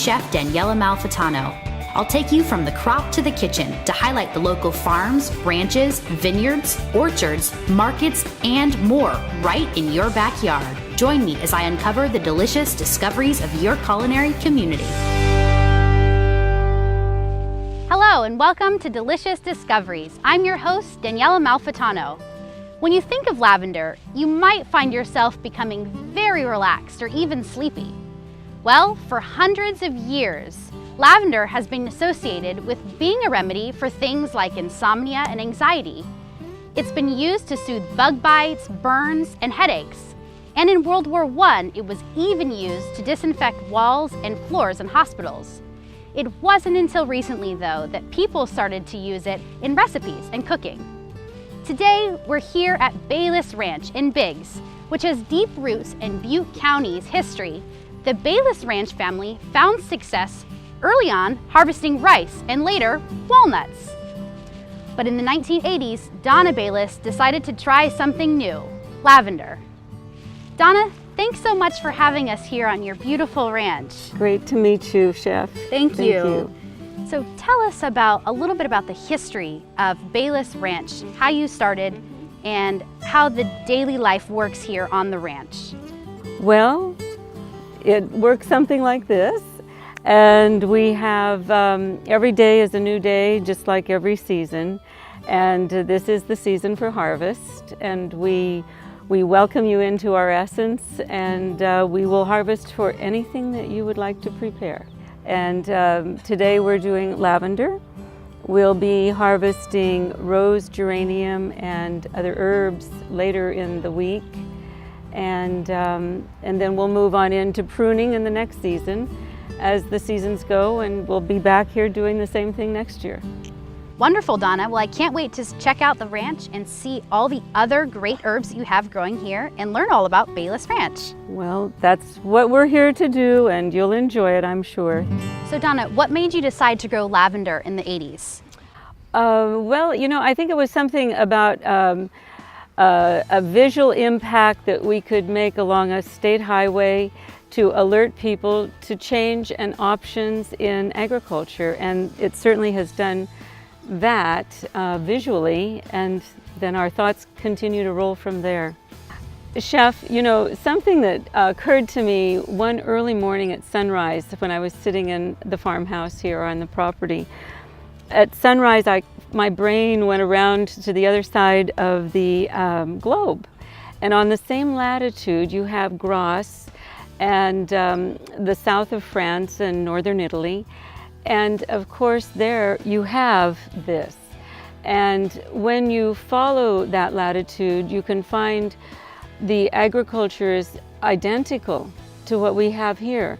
Chef Daniella Malfitano. I'll take you from the crop to the kitchen to highlight the local farms, ranches, vineyards, orchards, markets, and more right in your backyard. Join me as I uncover the delicious discoveries of your culinary community. Hello and welcome to Delicious Discoveries. I'm your host, Daniella Malfitano. When you think of lavender, you might find yourself becoming very relaxed or even sleepy. Well, for hundreds of years, lavender has been associated with being a remedy for things like insomnia and anxiety. It's been used to soothe bug bites, burns, and headaches. And in World War I, it was even used to disinfect walls and floors in hospitals. It wasn't until recently, though, that people started to use it in recipes and cooking. Today, we're here at Bayless Ranch in Biggs, which has deep roots in Butte County's history. The Bayless Ranch family found success early on harvesting rice and later walnuts. But in the 1980s, Donna Bayless decided to try something new, lavender. Donna, thanks so much for having us here on your beautiful ranch. Great to meet you, Chef. Thank you. So tell us a little bit about the history of Bayless Ranch, how you started, and how the daily life works here on the ranch. Well, it works something like this, and we have every day is a new day, just like every season, and this is the season for harvest, and we welcome you into our essence, and we will harvest for anything that you would like to prepare. And today we're doing lavender. We'll be harvesting rose, geranium, and other herbs later in the week. And then we'll move on into pruning in the next season as the seasons go, and we'll be back here doing the same thing next year. Wonderful, Donna. Well, I can't wait to check out the ranch and see all the other great herbs that you have growing here and learn all about Bayless Ranch. Well, that's what we're here to do, and you'll enjoy it, I'm sure. So Donna, what made you decide to grow lavender in the 80s? Well, you know, I think it was something about a visual impact that we could make along a state highway to alert people to change and options in agriculture, and it certainly has done that visually, and then our thoughts continue to roll from there. Chef, you know, something that occurred to me one early morning at sunrise when I was sitting in the farmhouse here on the property. At sunrise, my brain went around to the other side of the globe, and on the same latitude you have Grasse and the south of France and northern Italy. And of course there you have this. And when you follow that latitude, you can find the agriculture is identical to what we have here,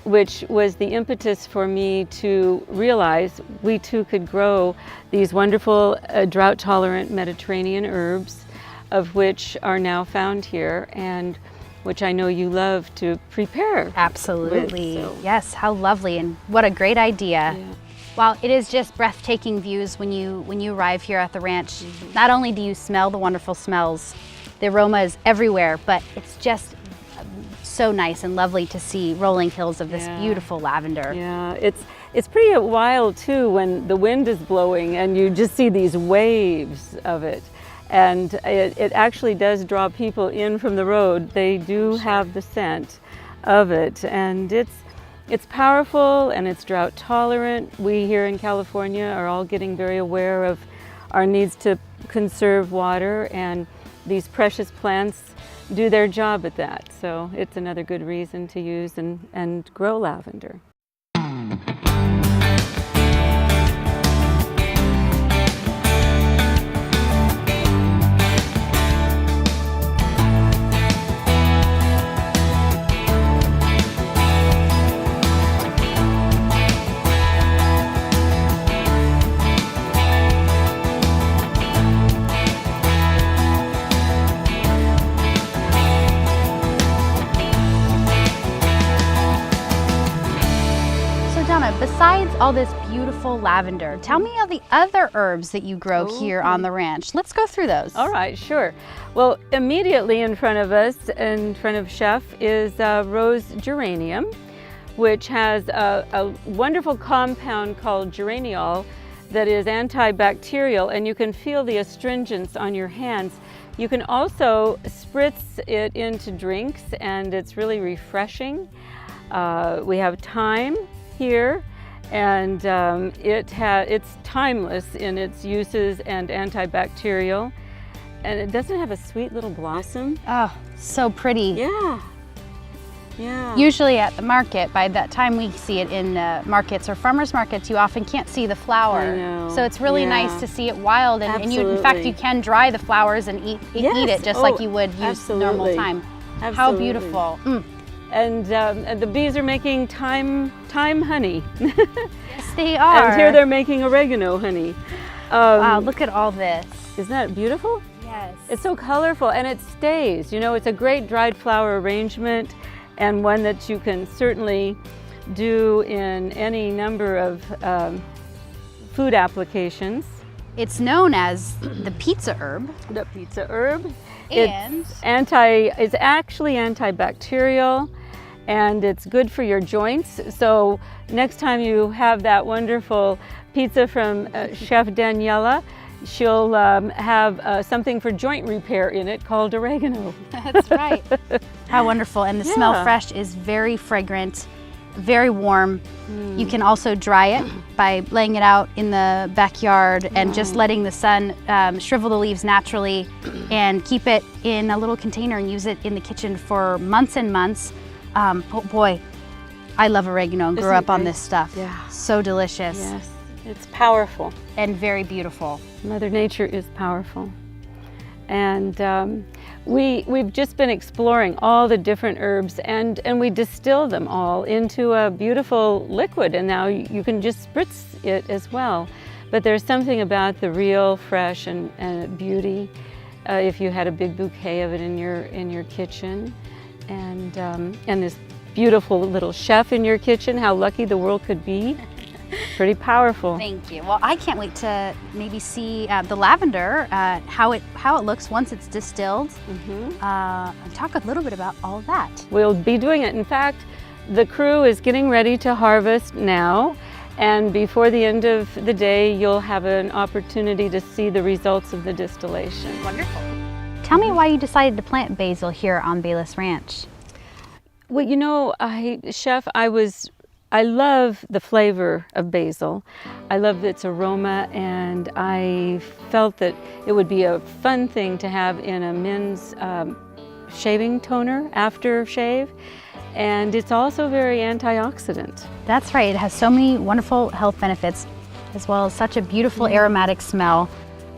which was the impetus for me to realize we too could grow these wonderful drought-tolerant Mediterranean herbs, of which are now found here, and which I know you love to prepare. Absolutely. With, so. Yes, how lovely, and what a great idea. Yeah. Wow, it is just breathtaking views when you arrive here at the ranch. Mm-hmm. Not only do you smell the wonderful smells, the aroma is everywhere, but it's just so nice and lovely to see rolling hills of this beautiful lavender. Yeah, it's pretty wild too when the wind is blowing and you just see these waves of it. And it actually does draw people in from the road. They do have the scent of it, and it's powerful and it's drought tolerant. We here in California are all getting very aware of our needs to conserve water, and these precious plants do their job at that. So it's another good reason to use and grow lavender. Besides all this beautiful lavender, tell me of the other herbs that you grow here on the ranch. Let's go through those. All right, sure. Well, immediately in front of us, in front of Chef, is rose geranium, which has a wonderful compound called geraniol that is antibacterial, and you can feel the astringents on your hands. You can also spritz it into drinks, and it's really refreshing. We have thyme here, and it's timeless in its uses and antibacterial. And it doesn't have a sweet little blossom. Oh, so pretty. Yeah. Yeah. Usually at the market, by that time we see it in markets or farmers markets, you often can't see the flower. I know. So it's really Yeah. nice to see it wild, and you, in fact, Absolutely. you can dry the flowers and eat Yes. it just Oh, like you would use normal absolutely. thyme. How Absolutely. beautiful. Mm. And the bees are making thyme honey. Yes, they are. And here they're making oregano honey. Wow, look at all this. Isn't that beautiful? Yes. It's so colorful, and it stays. You know, it's a great dried flower arrangement, and one that you can certainly do in any number of food applications. It's known as the pizza herb. The pizza herb. And It's actually antibacterial, and it's good for your joints. So next time you have that wonderful pizza from Chef Daniella, she'll have something for joint repair in it called oregano. that's right. How wonderful. And the smell Yeah. fresh is very fragrant, very warm. You can also dry it by laying it out in the backyard and just letting the sun shrivel the leaves naturally, and keep it in a little container and use it in the kitchen for months and months. Oh boy, I love oregano and grew Isn't it up on great? this stuff. Yeah. So delicious. Yes, it's powerful. And very beautiful. Mother Nature is powerful. And we've just been exploring all the different herbs, and we distill them all into a beautiful liquid, and now you can just spritz it as well. But there's something about the real fresh and beauty if you had a big bouquet of it in your kitchen, and this beautiful little chef in your kitchen. How lucky the world could be. Pretty powerful. Thank you. Well, I can't wait to maybe see the lavender, how it looks once it's distilled. And talk a little bit about all of that. We'll be doing it. In fact, the crew is getting ready to harvest now, and before the end of the day, you'll have an opportunity to see the results of the distillation. Wonderful. Tell me why you decided to plant basil here on Bayless Ranch. Well, you know, Chef, I love the flavor of basil. I love its aroma, and I felt that it would be a fun thing to have in a men's shaving toner after shave. And it's also very antioxidant. That's right. It has so many wonderful health benefits, as well as such a beautiful aromatic smell.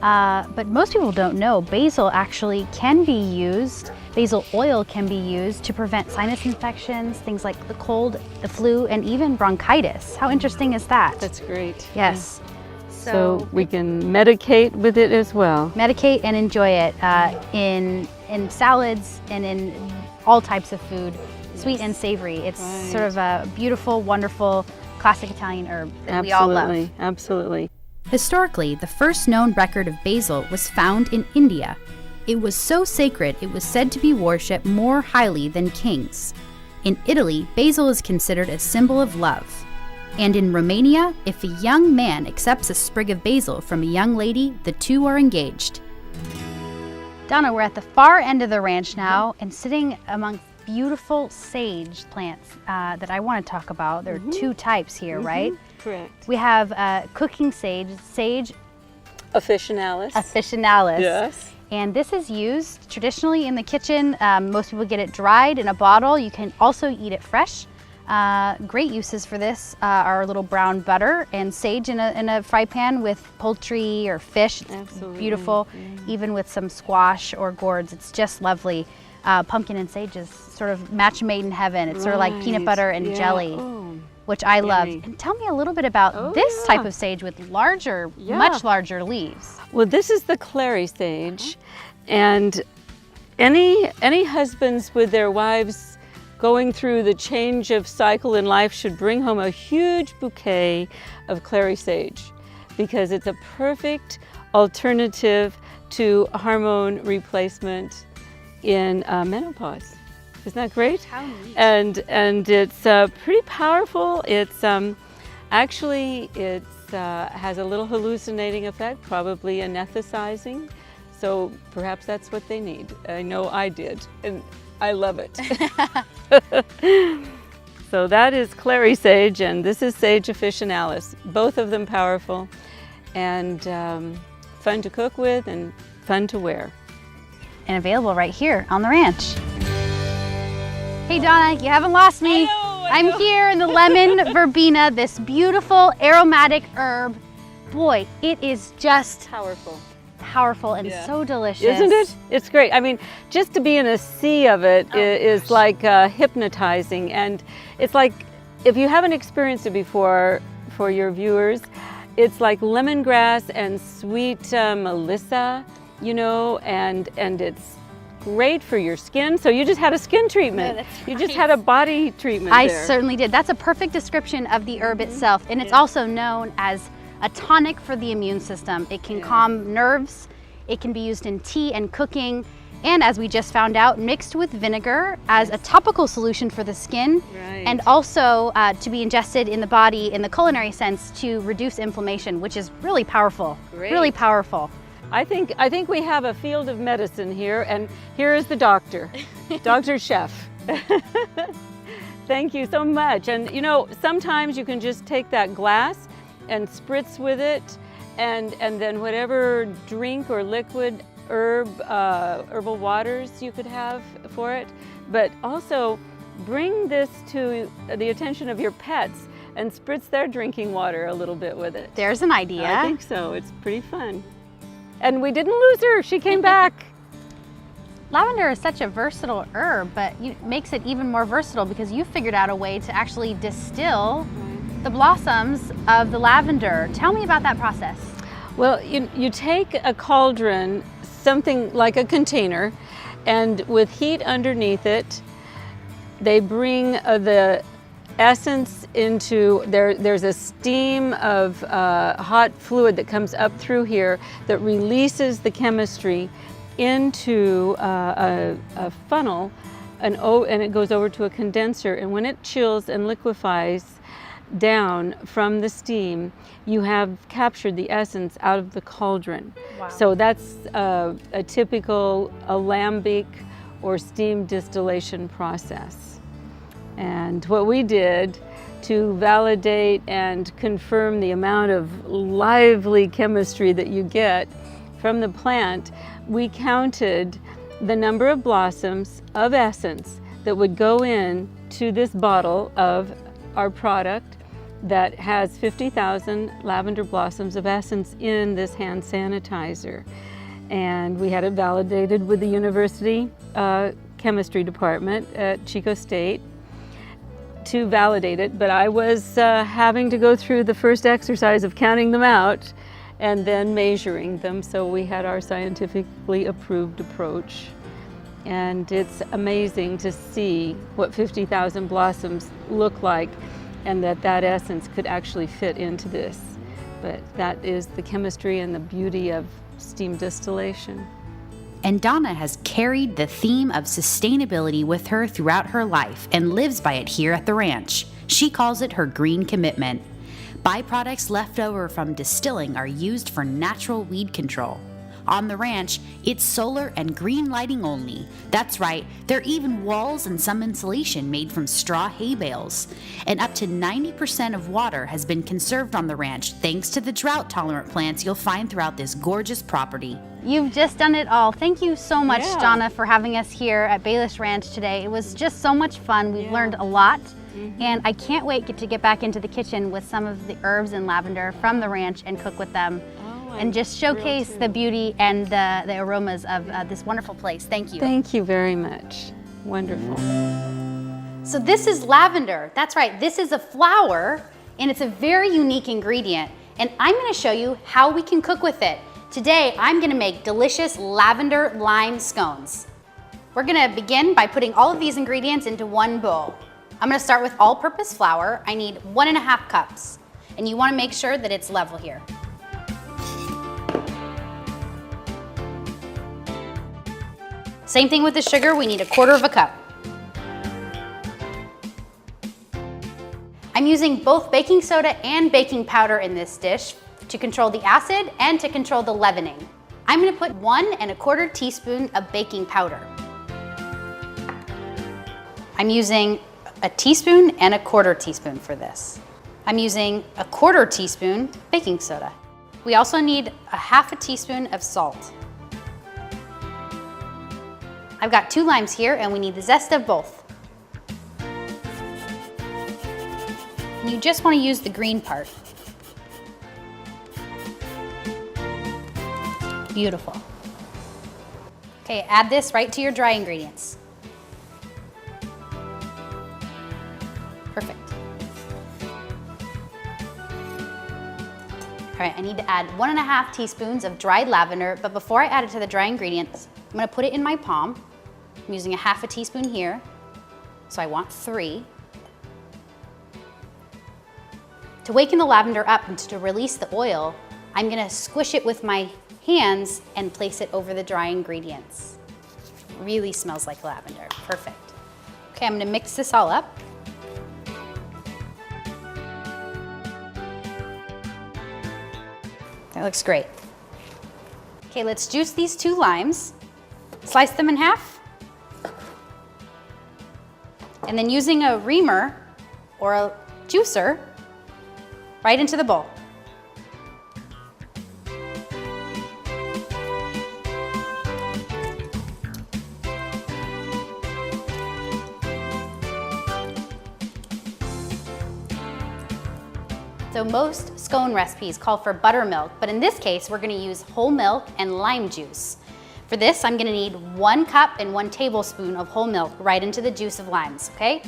But most people don't know basil actually can be used. Basil oil can be used to prevent sinus infections, things like the cold, the flu, and even bronchitis. How interesting is that? That's great. Yes. So we can medicate with it as well. Medicate and enjoy it in salads and in all types of food, sweet and savory. It's sort of a beautiful, wonderful, classic Italian herb that we all love. Absolutely, absolutely. Historically, the first known record of basil was found in India. It was so sacred it was said to be worshipped more highly than kings. In Italy, basil is considered a symbol of love. And in Romania, if a young man accepts a sprig of basil from a young lady, the two are engaged. Donna, we're at the far end of the ranch now and sitting among beautiful sage plants that I want to talk about. There are two types here, right? Correct. We have cooking sage, sage Officinalis. officinalis. Yes. And this is used traditionally in the kitchen. Most people get it dried in a bottle. You can also eat it fresh. Great uses for this are a little brown butter and sage in a fry pan with poultry or fish. It's Absolutely. beautiful. Even with some squash or gourds, it's just lovely. Pumpkin and sage is sort of match made in heaven. It's sort of like peanut butter and jelly, which I love. yummy. And tell me a little bit about this type of sage with larger, much larger leaves. Well, this is the clary sage, and any husbands with their wives going through the change of cycle in life should bring home a huge bouquet of clary sage, because it's a perfect alternative to hormone replacement in menopause. Isn't that great? How neat. And it's pretty powerful. It's actually has a little hallucinating effect, probably anesthetizing. So perhaps that's what they need. I know I did, and I love it. So that is clary sage, and this is sage officinalis. Both of them powerful and fun to cook with and fun to wear. And available right here on the ranch. Hey Donna, you haven't lost me. I I'm know. here in the lemon verbena, this beautiful aromatic herb. Boy, it is just powerful and Yeah. so delicious. Isn't it? It's great. I mean, just to be in a sea of it is like hypnotizing. And it's like, if you haven't experienced it before, for your viewers, it's like lemongrass and sweet melissa, you know, and it's great for your skin. So you just had a skin treatment. Yeah, that's You just right. had a body treatment I there. certainly did. That's a perfect description of the herb itself. And it's also known as a tonic for the immune system. It can calm nerves. It can be used in tea and cooking. And as we just found out, mixed with vinegar as a topical solution for the skin. Right. And also to be ingested in the body in the culinary sense to reduce inflammation, which is really powerful. Great. Really powerful. I think we have a field of medicine here, and here is the doctor, Dr. Chef. Thank you so much. And you know, sometimes you can just take that glass and spritz with it, and then whatever drink or liquid herbal waters you could have for it. But also bring this to the attention of your pets and spritz their drinking water a little bit with it. There's an idea. I think so. It's pretty fun. And we didn't lose her. She came back. Lavender is such a versatile herb, but it makes it even more versatile because you figured out a way to actually distill the blossoms of the lavender. Tell me about that process. Well, you take a cauldron, something like a container, and with heat underneath it, they bring the essence into there's a steam of hot fluid that comes up through here that releases the chemistry into a funnel, and it goes over to a condenser, and when it chills and liquefies down from the steam, you have captured the essence out of the cauldron. Wow. So that's a typical alembic or steam distillation process. And what we did to validate and confirm the amount of lively chemistry that you get from the plant, we counted the number of blossoms of essence that would go in to this bottle of our product that has 50,000 lavender blossoms of essence in this hand sanitizer. And we had it validated with the university chemistry department at Chico State to validate it, but I was having to go through the first exercise of counting them out and then measuring them, so we had our scientifically approved approach. And it's amazing to see what 50,000 blossoms look like, and that essence could actually fit into this. But that is the chemistry and the beauty of steam distillation. And Donna has carried the theme of sustainability with her throughout her life and lives by it here at the ranch. She calls it her green commitment. Byproducts left over from distilling are used for natural weed control. On the ranch, it's solar and green lighting only. That's right, there are even walls and some insulation made from straw hay bales. And up to 90% of water has been conserved on the ranch thanks to the drought-tolerant plants you'll find throughout this gorgeous property. You've just done it all. Thank you so much, Yeah. Donna, for having us here at Bayless Ranch today. It was just so much fun. We've learned a lot. And I can't wait to get back into the kitchen with some of the herbs and lavender from the ranch and cook with them. And just showcase the beauty and the aromas of this wonderful place. Thank you. Thank you very much. Wonderful. So this is lavender. That's right, this is a flower and it's a very unique ingredient. And I'm gonna show you how we can cook with it. Today, I'm gonna make delicious lavender lime scones. We're gonna begin by putting all of these ingredients into one bowl. I'm gonna start with all-purpose flour. I need 1.5 cups. And you wanna make sure that it's level here. Same thing with the sugar, we need 1/4 cup. I'm using both baking soda and baking powder in this dish to control the acid and to control the leavening. I'm gonna put 1 1/4 teaspoon of baking powder. I'm using a teaspoon and 1/4 teaspoon for this. I'm using 1/4 teaspoon baking soda. We also need a 1/2 teaspoon of salt. I've got 2 limes here and we need the zest of both. And you just want to use the green part. Beautiful. Okay, add this right to your dry ingredients. Perfect. All right, I need to add 1 1/2 teaspoons of dried lavender, but before I add it to the dry ingredients, I'm gonna put it in my palm. I'm using a 1/2 teaspoon here, so I want 3. To waken the lavender up and to release the oil, I'm gonna squish it with my hands and place it over the dry ingredients. Really smells like lavender, perfect. Okay, I'm gonna mix this all up. That looks great. Okay, let's juice these 2 limes. Slice them in half. And then using a reamer or a juicer, right into the bowl. So most scone recipes call for buttermilk, but in this case, we're gonna use whole milk and lime juice. For this, I'm gonna need 1 cup and 1 tablespoon of whole milk right into the juice of limes, okay?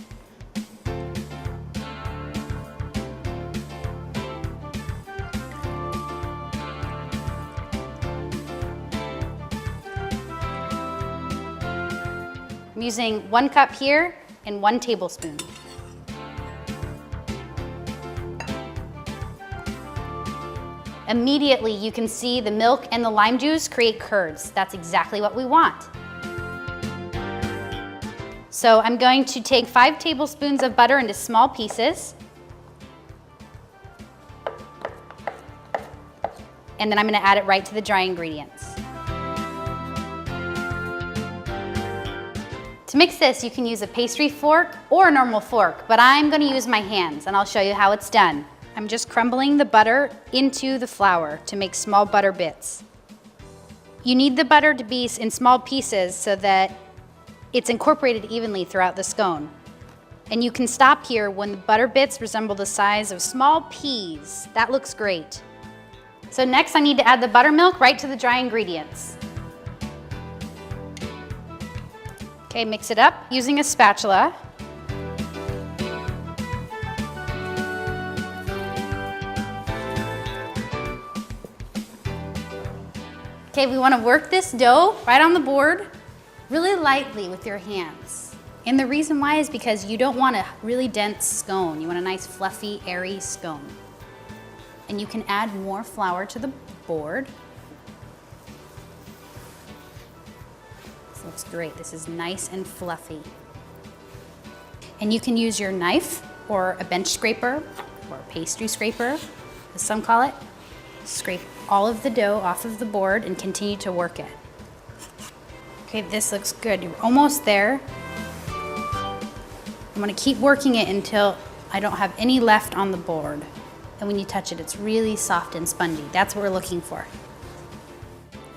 I'm using 1 cup here and 1 tablespoon. Immediately, you can see the milk and the lime juice create curds. That's exactly what we want. So I'm going to take 5 tablespoons of butter into small pieces. And then I'm gonna add it right to the dry ingredients. To mix this, you can use a pastry fork or a normal fork, but I'm gonna use my hands and I'll show you how it's done. I'm just crumbling the butter into the flour to make small butter bits. You need the butter to be in small pieces so that it's incorporated evenly throughout the scone. And you can stop here when the butter bits resemble the size of small peas. That looks great. So next I need to add the buttermilk right to the dry ingredients. Okay, mix it up using a spatula. Okay, we want to work this dough right on the board really lightly with your hands. And the reason why is because you don't want a really dense scone. You want a nice fluffy, airy scone. And you can add more flour to the board. This looks great. This is nice and fluffy. And you can use your knife or a bench scraper or a pastry scraper, as some call it. Scrape all of the dough off of the board and continue to work it. Okay, this looks good. You're almost there. I'm gonna keep working it until I don't have any left on the board. And when you touch it, it's really soft and spongy. That's what we're looking for.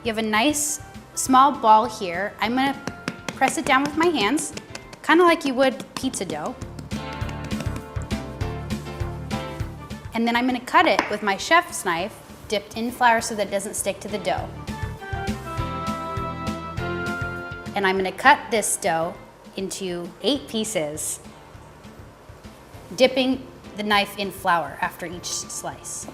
You have a nice small ball here. I'm gonna press it down with my hands, kind of like you would pizza dough. And then I'm gonna cut it with my chef's knife, dipped in flour so that it doesn't stick to the dough. And I'm gonna cut this dough into 8 pieces, dipping the knife in flour after each slice.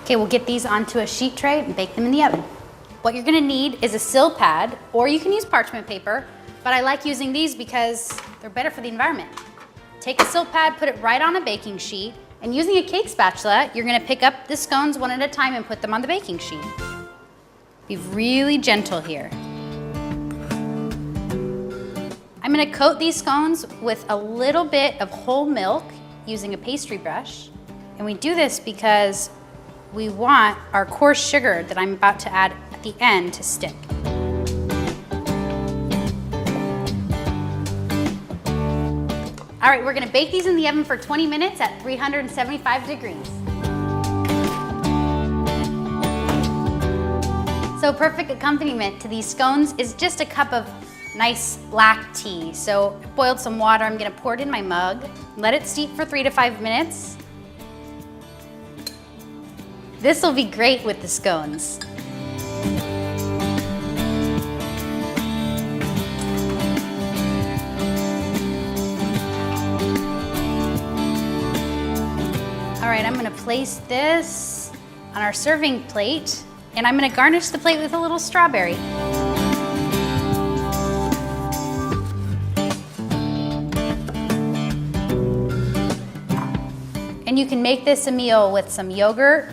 Okay, we'll get these onto a sheet tray and bake them in the oven. What you're gonna need is a sill pad, or you can use parchment paper, but I like using these because they're better for the environment. Take a sill pad, put it right on a baking sheet, And using a cake spatula, you're gonna pick up the scones one at a time and put them on the baking sheet. Be really gentle here. I'm gonna coat these scones with a little bit of whole milk using a pastry brush. And we do this because we want our coarse sugar that I'm about to add at the end to stick. All right, we're gonna bake these in the oven for 20 minutes at 375 degrees. So perfect accompaniment to these scones is just a cup of nice black tea. So I boiled some water, I'm gonna pour it in my mug, let it steep for 3 to 5 minutes. This will be great with the scones. All right, I'm gonna place this on our serving plate, and I'm gonna garnish the plate with a little strawberry. And you can make this a meal with some yogurt.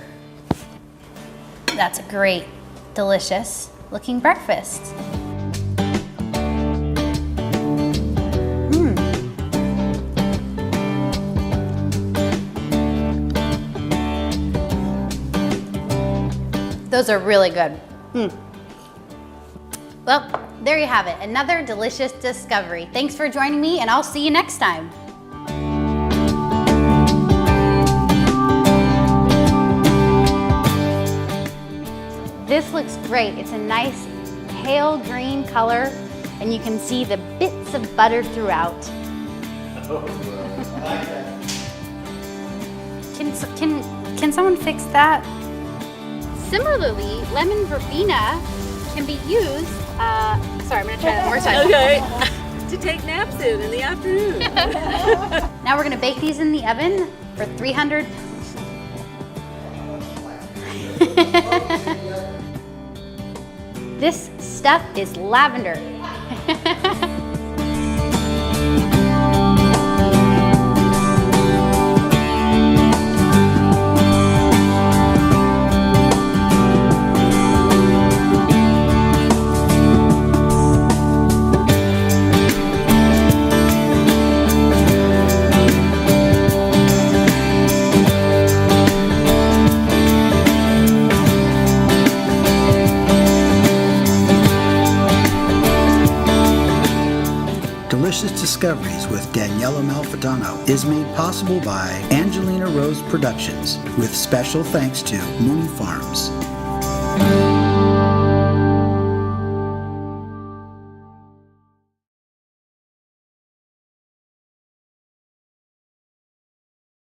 That's a great, delicious looking breakfast. Those are really good. Well, there you have it, another delicious discovery. Thanks for joining me, and I'll see you next time. This looks great. It's a nice pale green color, and you can see the bits of butter throughout. Oh, I like that. Can someone fix that? Similarly, lemon verbena can be used, sorry, I'm gonna try that one more time. Okay. To take naps in the afternoon. Now we're gonna bake these in the oven for 300. This stuff is lavender. Delicious Discoveries with Daniella Malfitano is made possible by Angelina Rose Productions, with special thanks to Mooney Farms.